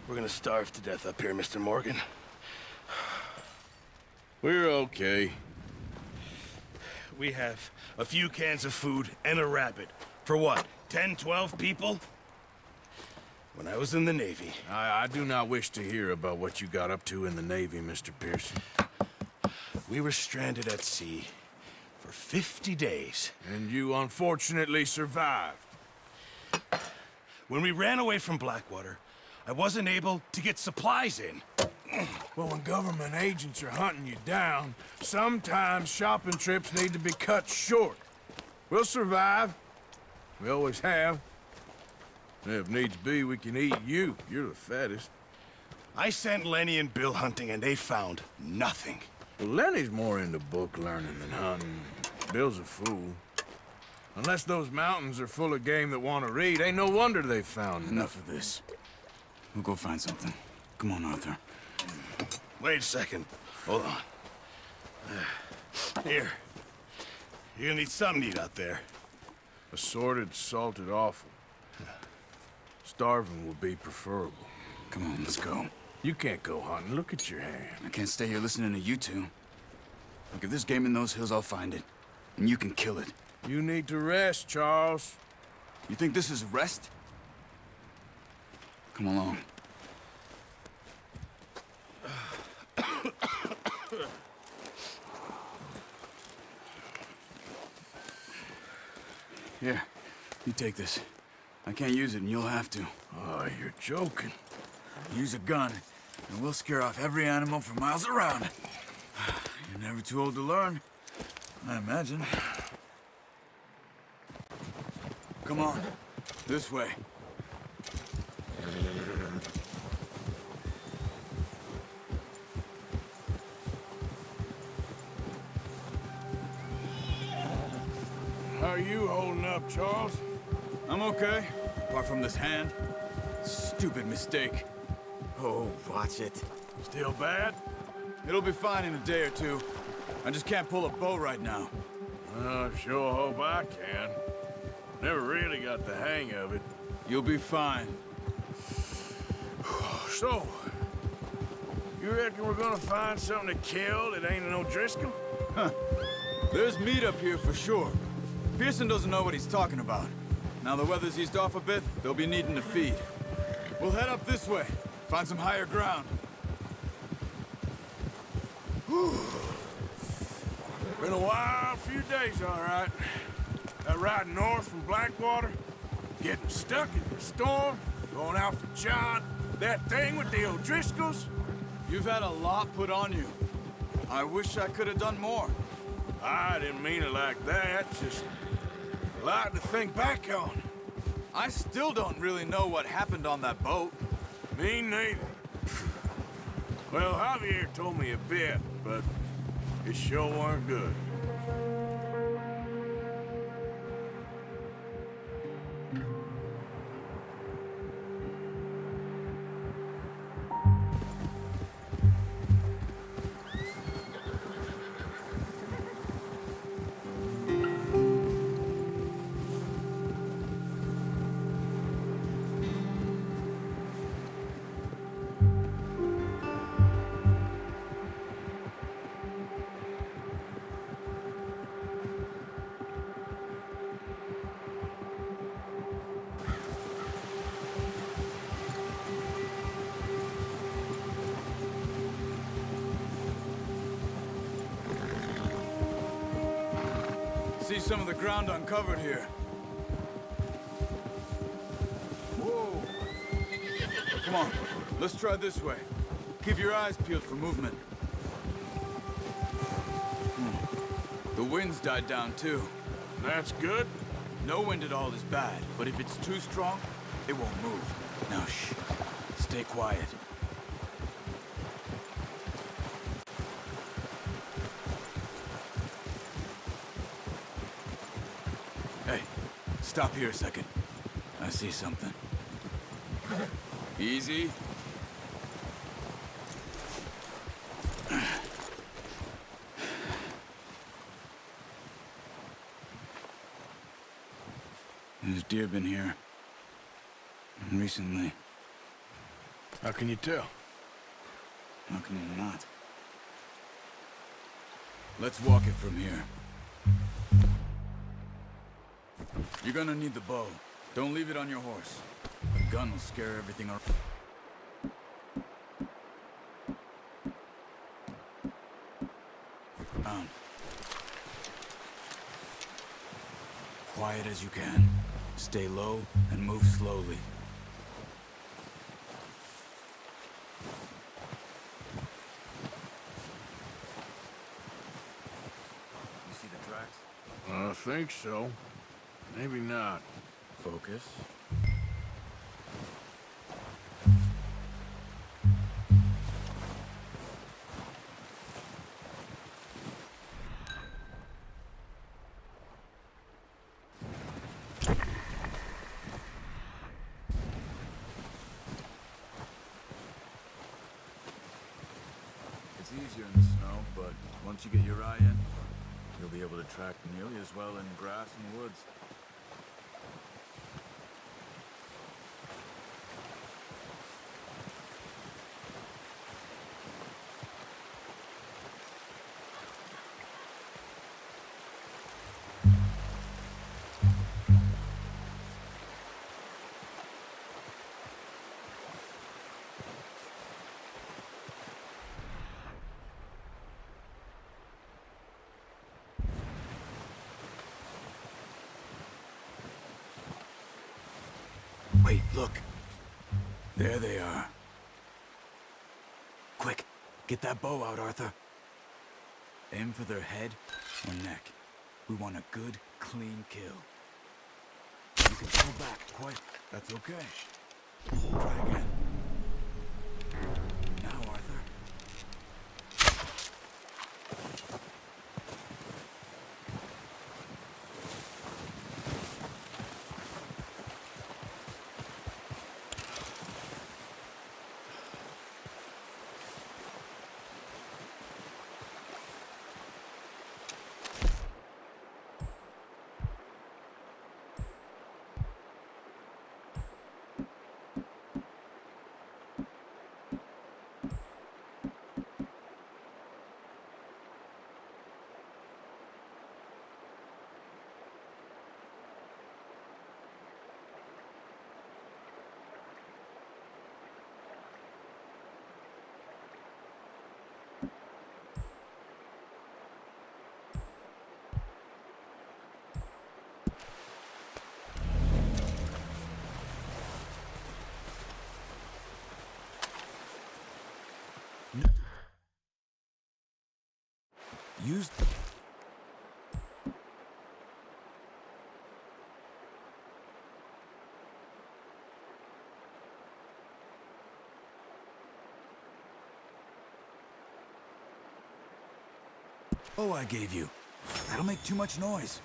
We're gonna starve to death up here, Mr. Morgan. We're okay. We have a few cans of food and a rabbit. For what, 10, 12 people? When I was in the Navy... I do not wish to hear about what you got up to in the Navy, Mr. Pearson. We were stranded at sea for 50 days. And you unfortunately survived. When we ran away from Blackwater, I wasn't able to get supplies in. Well, when government agents are hunting you down, sometimes shopping trips need to be cut short. We'll survive. We always have. If needs be, we can eat you. You're the fattest. I sent Lenny and Bill hunting, and they found nothing. Well, Lenny's more into book learning than hunting. Bill's a fool. Unless those mountains are full of game that want to read, ain't no wonder they found Enough of this. We'll go find something. Come on, Arthur. Wait a second. Hold on. Here. You're gonna need something to eat out there. Assorted, salted offal. Starving will be preferable. Come on, let's go. You can't go hunting. Look at your hand. I can't stay here listening to you two. Look, if there's game in those hills, I'll find it. And you can kill it. You need to rest, Charles. You think this is rest? Come along. Here, you take this. I can't use it, and you'll have to. Oh, you're joking. Use a gun, and we'll scare off every animal for miles around. You're never too old to learn, I imagine. Come on, this way. How are you holding up, Charles? I'm okay, apart from this hand. Stupid mistake. Oh, watch it. Still bad? It'll be fine in a day or two. I just can't pull a bow right now. Sure hope I can. Never really got the hang of it. You'll be fine. So, you reckon we're gonna find something to kill that ain't no Driscoll? Huh. There's meat up here for sure. Pearson doesn't know what he's talking about. Now the weather's eased off a bit, they'll be needing to feed. We'll head up this way, find some higher ground. Been a wild few days, all right. That ride north from Blackwater, getting stuck in the storm, going out for John, that thing with the O'Driscolls. You've had a lot put on you. I wish I could have done more. I didn't mean it like that, just a lot to think back on. I still don't really know what happened on that boat. Me neither. Well, Javier told me a bit, but it sure weren't good. See some of the ground uncovered here. Whoa! Come on, let's try this way. Keep your eyes peeled for movement. The wind's died down too. That's good. No wind at all is bad, but if it's too strong, it won't move. Now shh, stay quiet. Hey, stop here a second. I see something. Easy. There's deer been here. recently. How can you tell? How can you not? Let's walk it from here. You're gonna need the bow. Don't leave it on your horse. A gun will scare everything around. Quiet as you can. Stay low and move slowly. You see the tracks? I think so. Maybe not. Focus. It's easier in the snow, but once you get your eye in, you'll be able to track nearly as well in grass and woods. Wait, look. There they are. Quick, get that bow out, Arthur. Aim for their head or neck. We want a good, clean kill. You can pull back, quiet. That's okay. Try again. Now, Arthur. Use... Oh, I gave you. That'll make too much noise.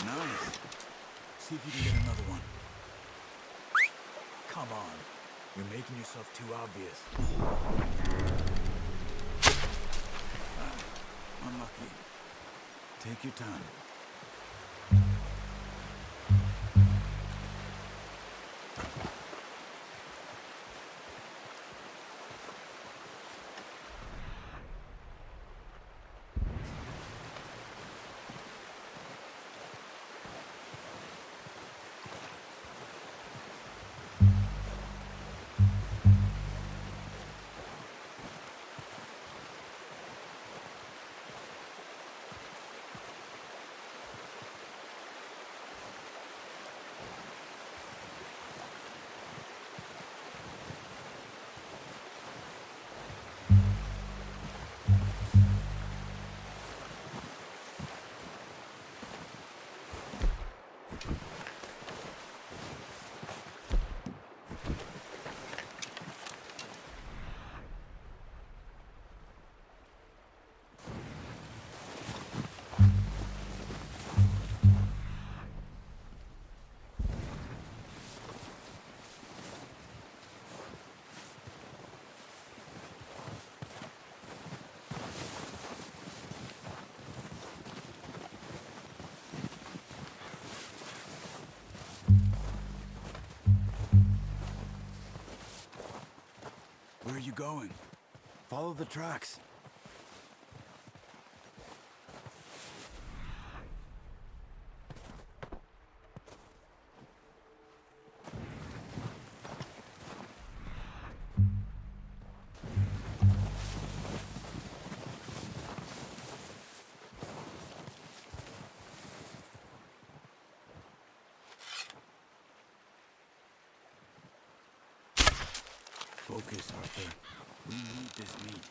Nice. See if you can get another one. Come on. You're making yourself too obvious. Unlucky. Take your time. going. Follow the tracks. Focus, Arthur. We need this meat.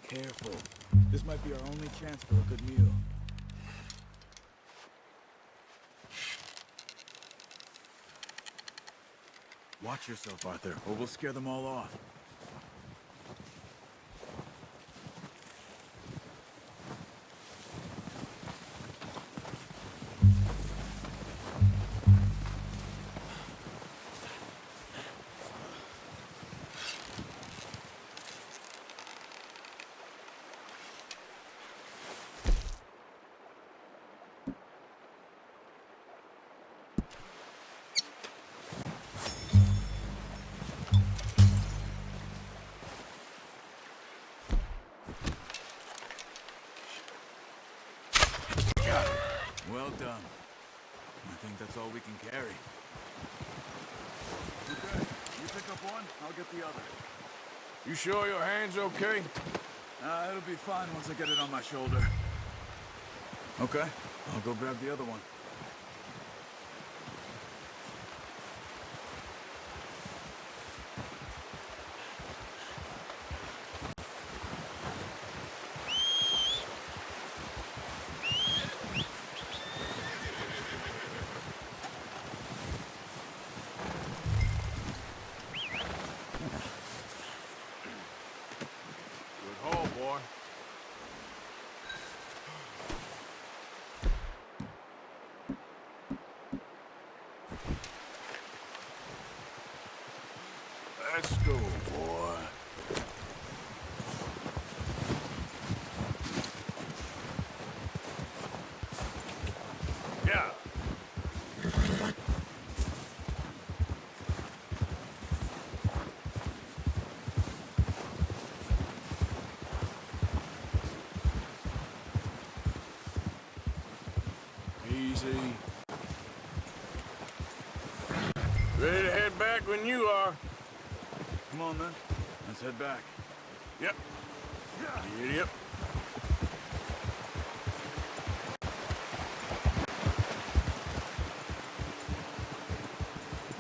Careful. This might be our only chance for a good meal. Watch yourself, Arthur, or we'll scare them all off. Well done. I think that's all we can carry. Okay, you pick up one, I'll get the other. You sure your hand's okay? It'll be fine once I get it on my shoulder. Okay, I'll go grab the other one. Boy. Let's go, boy. Yeah. Easy. Ready to head back when you are. Come on, then. Let's head back. Yep. Yep.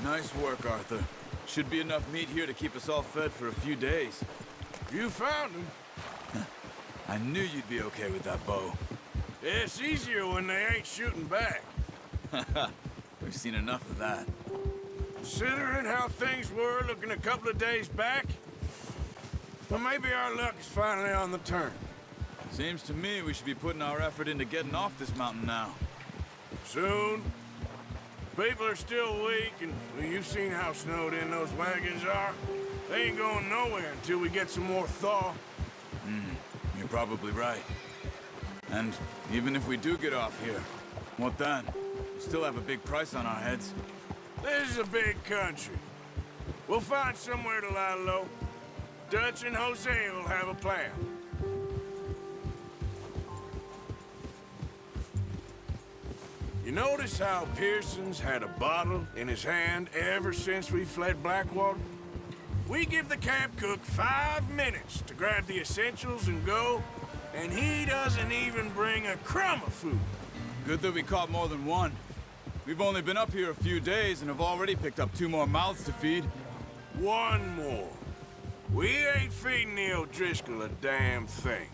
Nice work, Arthur. Should be enough meat here to keep us all fed for a few days. You found him. I knew you'd be okay with that bow. It's easier when they ain't shooting back. We've seen enough of that. Considering how things were looking a couple of days back, well, maybe our luck is finally on the turn. Seems to me we should be putting our effort into getting off this mountain now. Soon. People are still weak, and well, you've seen how snowed in those wagons are. They ain't going nowhere until we get some more thaw. You're probably right. And even if we do get off here, what then? We still have a big price on our heads. This is a big country. We'll find somewhere to lie low. Dutch and Jose will have a plan. You notice how Pearson's had a bottle in his hand ever since we fled Blackwater? We give the camp cook 5 minutes to grab the essentials and go, and he doesn't even bring a crumb of food. Good that we caught more than one. We've only been up here a few days and have already picked up 2 more mouths to feed. One more. We ain't feeding the O'Driscoll a damn thing.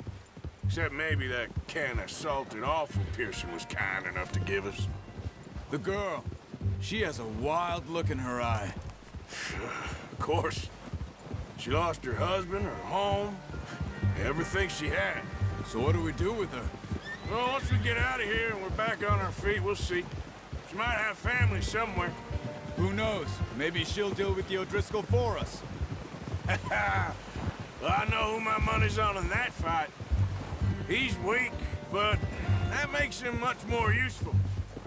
Except maybe that can of salted offal Pearson was kind enough to give us. The girl. She has a wild look in her eye. Of course. She lost her husband, her home, everything she had. So what do we do with her? Well, once we get out of here and we're back on our feet, we'll see. She might have family somewhere. Who knows? Maybe she'll deal with the O'Driscoll for us. Well, I know who my money's on in that fight. He's weak, but that makes him much more useful.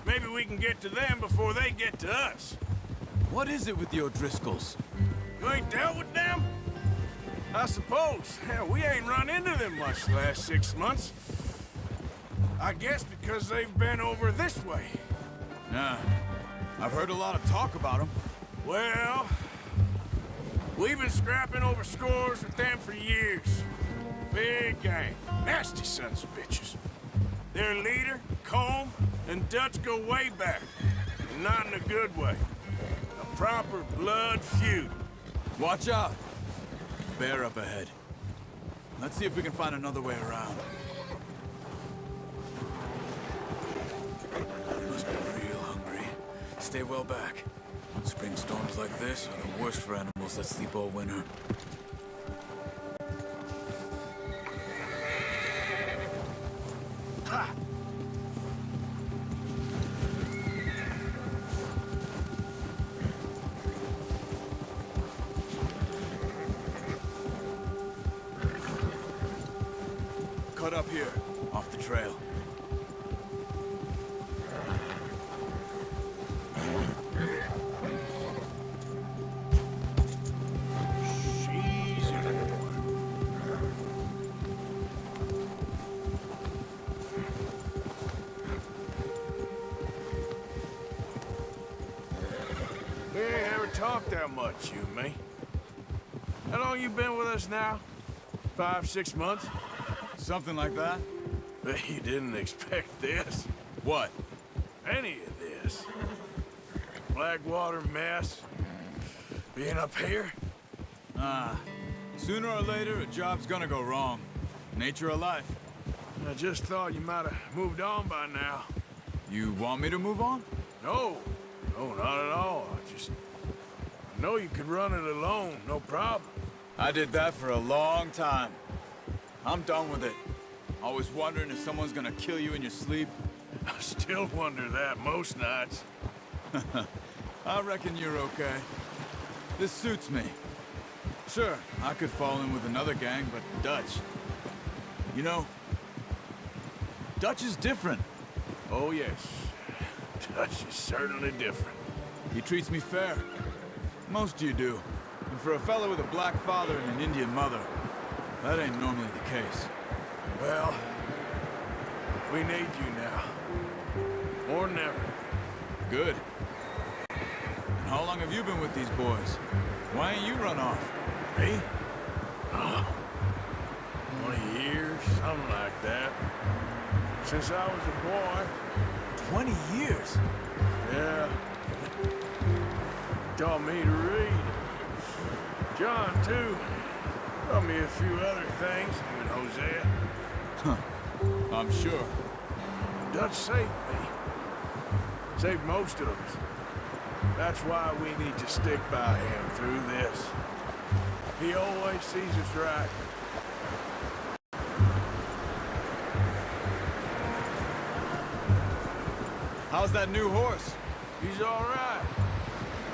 Maybe we can get to them before they get to us. What is it with the O'Driscolls? You ain't dealt with them? I suppose. Hell, we ain't run into them much the last 6 months. I guess because they've been over this way. Nah. I've heard a lot of talk about them. Well, we've been scrapping over scores with them for years. Big gang. Nasty sons of bitches. Their leader, Colm, and Dutch go way back. And not in a good way. A proper blood feud. Watch out. Bear up ahead. Let's see if we can find another way around. They must be real hungry. Stay well back. Spring storms like this are the worst for animals that sleep all winter. Ha! Cut up here, off the trail. We ain't ever talked that much, you and me. How long you been with us now? 5, 6 months? Something like that? Bet you didn't expect this. What? Any of this. Blackwater mess. Being up here? Sooner or later, a job's gonna go wrong. Nature of life. I just thought you might have moved on by now. You want me to move on? No. No, not at all. I know you could run it alone, no problem. I did that for a long time. I'm done with it. Always wondering if someone's gonna kill you in your sleep. I still wonder that most nights. I reckon you're okay. This suits me. Sure, I could fall in with another gang, but Dutch... You know, Dutch is different. Oh, yes. Dutch is certainly different. He treats me fair. Most you do. And for a fellow with a black father and an Indian mother, that ain't normally the case. Well, we need you now. More than ever. Good. And how long have you been with these boys? Why ain't you run off? Me? Oh, 20 years, something like that. Since I was a boy. 20 years? Yeah. Taught me to read. John, too. Taught me a few other things, him and Hosea. Huh. I'm sure. Dutch saved me. Saved most of us. That's why we need to stick by him through this. He always sees us right. How's that new horse? He's all right.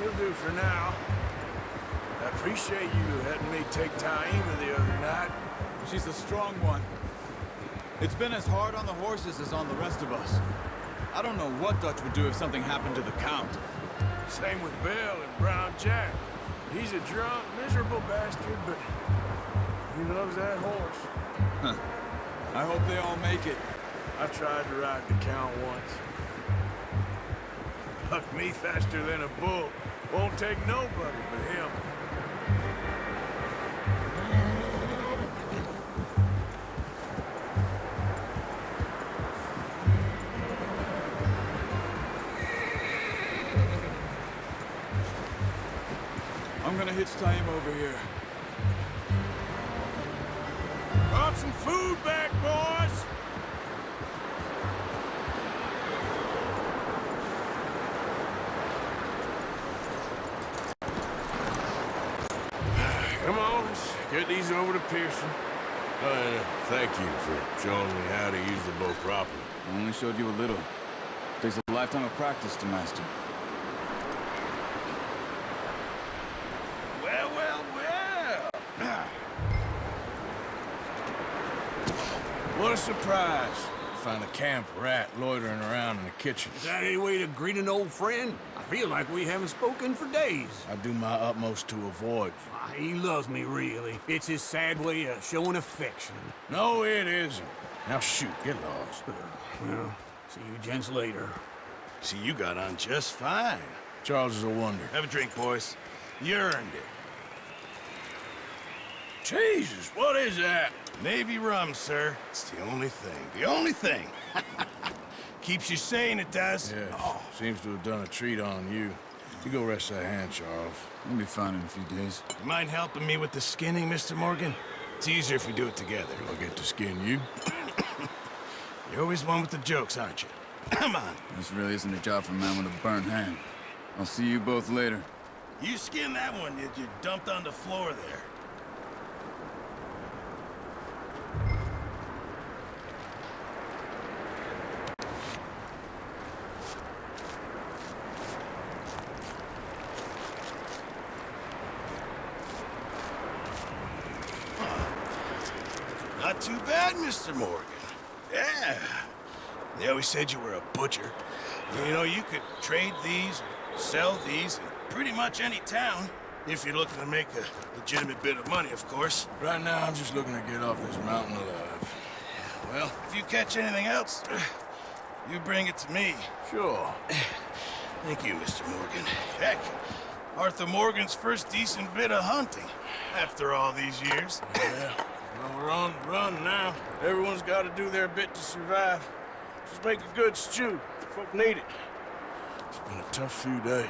He'll do for now. I appreciate you letting me take Taima the other night. She's a strong one. It's been as hard on the horses as on the rest of us. I don't know what Dutch would do if something happened to the Count. Same with Bill and Brown Jack. He's a drunk, miserable bastard, but he loves that horse. Huh. I hope they all make it. I tried to ride the Count once. Bucked me faster than a bull. Won't take nobody but him. I'm gonna hitch Taima over here. Up some food back, boys! Come on, let's get these over to Pearson. Thank you for showing me how to use the boat properly. I only showed you a little. Takes a lifetime of practice to master. Well, well, well. What a surprise. Find a camp rat loitering around in the kitchen. Is that any way to greet an old friend? I feel like we haven't spoken for days. I do my utmost to avoid you. He loves me, really. It's his sad way of showing affection. No, it isn't. Now shoot, get lost. Well, see you gents later. See, you got on just fine. Charles is a wonder. Have a drink, boys. You earned it. Jesus, what is that? Navy rum, sir. It's the only thing. The only thing. Keeps you sane, it does. Yeah, seems to have done a treat on you. You go rest that hand, Charles. We'll be fine in a few days. You mind helping me with the skinning, Mr. Morgan? It's easier if we do it together. I'll get to skin you. You're always one with the jokes, aren't you? Come on. This really isn't a job for a man with a burnt hand. I'll see you both later. You skin that one that you dumped on the floor there. Not too bad, Mr. Morgan. Yeah. They always said you were a butcher. You know, you could trade these, sell these, in pretty much any town. If you're looking to make a legitimate bit of money, of course. Right now, I'm just looking to get off this mountain alive. Well, if you catch anything else, you bring it to me. Sure. Thank you, Mr. Morgan. Heck, Arthur Morgan's first decent bit of hunting after all these years. Yeah. Well, we're on the run now. Everyone's got to do their bit to survive. Just make a good stew. Folk need it. It's been a tough few days.